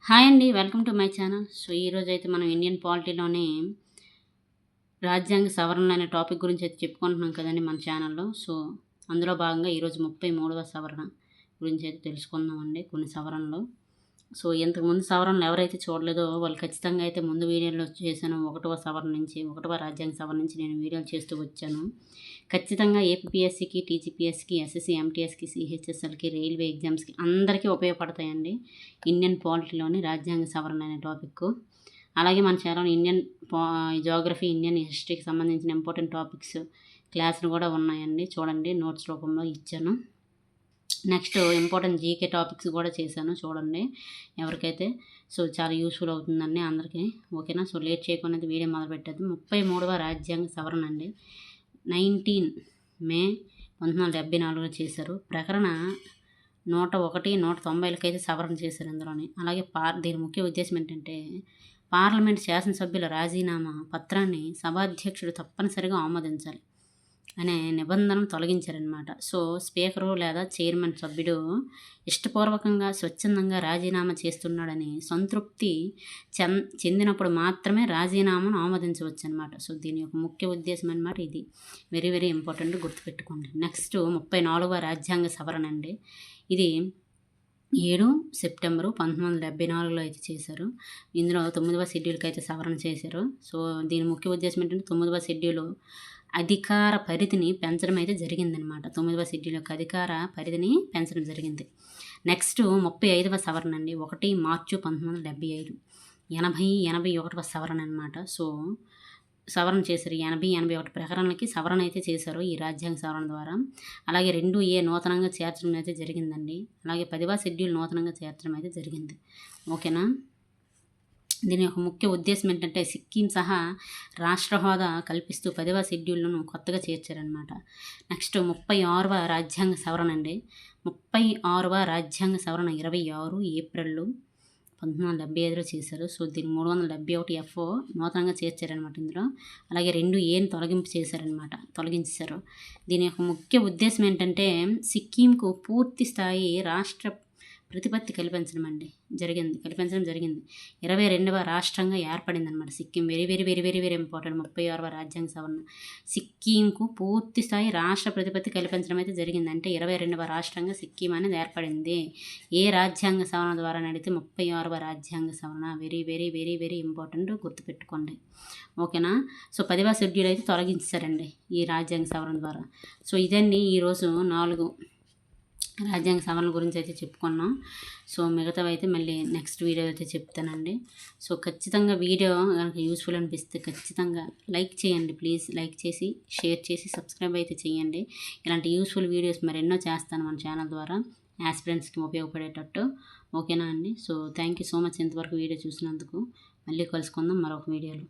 Hi అండి, welcome to my channel. So ఈరోజు అయితే మనం ఇండియన్ పాలిటీలోనే రాజ్యాంగ సవరణ అనే టాపిక్ గురించి అయితే చెప్పుకుంటున్నాం కదండి మన ఛానల్లో. సో అందులో భాగంగా ఈరోజు 33వ సవరణ గురించి అయితే తెలుసుకుందామండి, కొన్ని సవరణలు. సో ఇంతకుముందు సవరణలు ఎవరైతే చూడలేదో వాళ్ళు ఖచ్చితంగా అయితే ముందు వీడియోలో చేశాను. 1వ సవరణ నుంచి 1వ రాజ్యాంగ సవరణ నుంచి నేను వీడియోలు చేస్తూ వచ్చాను. ఖచ్చితంగా ఏపీఎస్సికి, టీజీపీఎస్సికి, ఎస్ఎస్సి, ఎంటీఎస్కి, సిహెచ్ఎస్ఎల్కి, రైల్వే ఎగ్జామ్స్కి అందరికీ ఉపయోగపడతాయండి ఇండియన్ పాలిటీలోని రాజ్యాంగ సవరణ అనే టాపిక్. అలాగే మన ఛానల్ ఇండియన్ జియోగ్రఫీ, ఇండియన్ హిస్టరీకి సంబంధించిన ఇంపార్టెంట్ టాపిక్స్ క్లాసులు కూడా ఉన్నాయండి, చూడండి, నోట్స్ రూపంలో ఇచ్చాను. నెక్స్ట్ ఇంపార్టెంట్ జీకే టాపిక్స్ కూడా చేశాను, చూడండి ఎవరికైతే. సో చాలా యూస్ఫుల్ అవుతుందండి అందరికీ, ఓకేనా. సో లేట్ చేయకుండా వీడియో మొదలుపెట్టేది. 33వ రాజ్యాంగ సవరణ అండి. 19 మే 1974లో చేశారు. ప్రకరణ 101, 190 అయితే సవరణ చేశారు ఇందులోని. అలాగే దీని ముఖ్య ఉద్దేశం ఏంటంటే పార్లమెంట్ శాసనసభ్యుల రాజీనామా పత్రాన్ని సభాధ్యక్షుడు తప్పనిసరిగా ఆమోదించాలి అనే నిబంధనను తొలగించారనమాట. సో స్పీకరు లేదా చైర్మన్ సభ్యుడు ఇష్టపూర్వకంగా స్వచ్ఛందంగా రాజీనామా చేస్తున్నాడని సంతృప్తి చెందినప్పుడు మాత్రమే రాజీనామాను ఆమోదించవచ్చు అనమాట. సో దీని యొక్క ముఖ్య ఉద్దేశం అనమాట ఇది. వెరీ వెరీ ఇంపార్టెంట్, గుర్తుపెట్టుకోండి. నెక్స్ట్ 34వ రాజ్యాంగ సవరణ అండి. ఇది 7 సెప్టెంబరు 1974లో అయితే చేశారు. ఇందులో 9వ షెడ్యూల్కి అయితే సవరణ చేశారు. సో దీని ముఖ్య ఉద్దేశం ఏంటంటే 9వ షెడ్యూల్ అధికార పరిధిని పెంచడం అయితే జరిగిందనమాట. 9వ షెడ్యూల్ యొక్క అధికార పరిధిని పెంచడం జరిగింది. నెక్స్ట్ 35వ సవరణ అండి. 1 మార్చి 1975. 81వ సవరణ అనమాట. సో సవరణ చేశారు. 81 ప్రకరణలకి సవరణ అయితే చేశారు ఈ రాజ్యాంగ సవరణ ద్వారా. అలాగే 2A నూతనంగా చేర్చడం అయితే జరిగిందండి. అలాగే 10వ షెడ్యూల్ నూతనంగా చేర్చడం అయితే జరిగింది, ఓకేనా. దీని యొక్క ముఖ్య ఉద్దేశం ఏంటంటే సిక్కిం సహా రాష్ట్ర హోదా కల్పిస్తూ 10వ షెడ్యూల్ను కొత్తగా చేర్చారనమాట. నెక్స్ట్ 36వ రాజ్యాంగ సవరణ అండి. 36వ రాజ్యాంగ సవరణ 26 ఏప్రిల్ 1975లో చేశారు. సో దీన్ని 371F నూతనంగా చేర్చారనమాట ఇందులో. అలాగే 2Aని తొలగించేశారు. దీని యొక్క ముఖ్య ఉద్దేశం ఏంటంటే సిక్కింకు పూర్తి స్థాయి రాష్ట్ర ప్రతిపత్తి కల్పించడం జరిగింది. 22వ రాష్ట్రంగా ఏర్పడింది అనమాట Sikkim. Very very very very very important. 36వ రాజ్యాంగ సవరణ సిక్కింకు పూర్తి స్థాయి రాష్ట్ర ప్రతిపత్తి కల్పించడం అయితే జరిగింది. అంటే 22వ రాష్ట్రంగా సిక్కిం అనేది ఏర్పడింది. ఏ రాజ్యాంగ సవరణ ద్వారా నడితే 36వ రాజ్యాంగ సవరణ. Very very very very important, గుర్తుపెట్టుకోండి, ఓకేనా. సో 10వ షెడ్యూల్ అయితే తొలగించారండి ఈ రాజ్యాంగ సవరణ ద్వారా. సో ఇదండి ఈరోజు 4 రాజ్యాంగ సవరణ గురించి అయితే చెప్పుకున్నాం. సో మిగతావి అయితే మళ్ళీ నెక్స్ట్ వీడియో అయితే చెప్తానండి. సో ఖచ్చితంగా వీడియో కనుక యూస్ఫుల్ అనిపిస్తే ఖచ్చితంగా లైక్ చేయండి, ప్లీజ్. లైక్ చేసి షేర్ చేసి సబ్స్క్రైబ్ అయితే చేయండి. ఇలాంటి యూస్ఫుల్ వీడియోస్ మరెన్నో చేస్తాను మన ఛానల్ ద్వారా యాస్పిరెంట్స్కి ఉపయోగపడేటట్టు, ఓకేనా అండి. So thank you so much ఇంతవరకు వీడియో చూసినందుకు. మళ్ళీ కలుసుకుందాం మరొక వీడియోలో.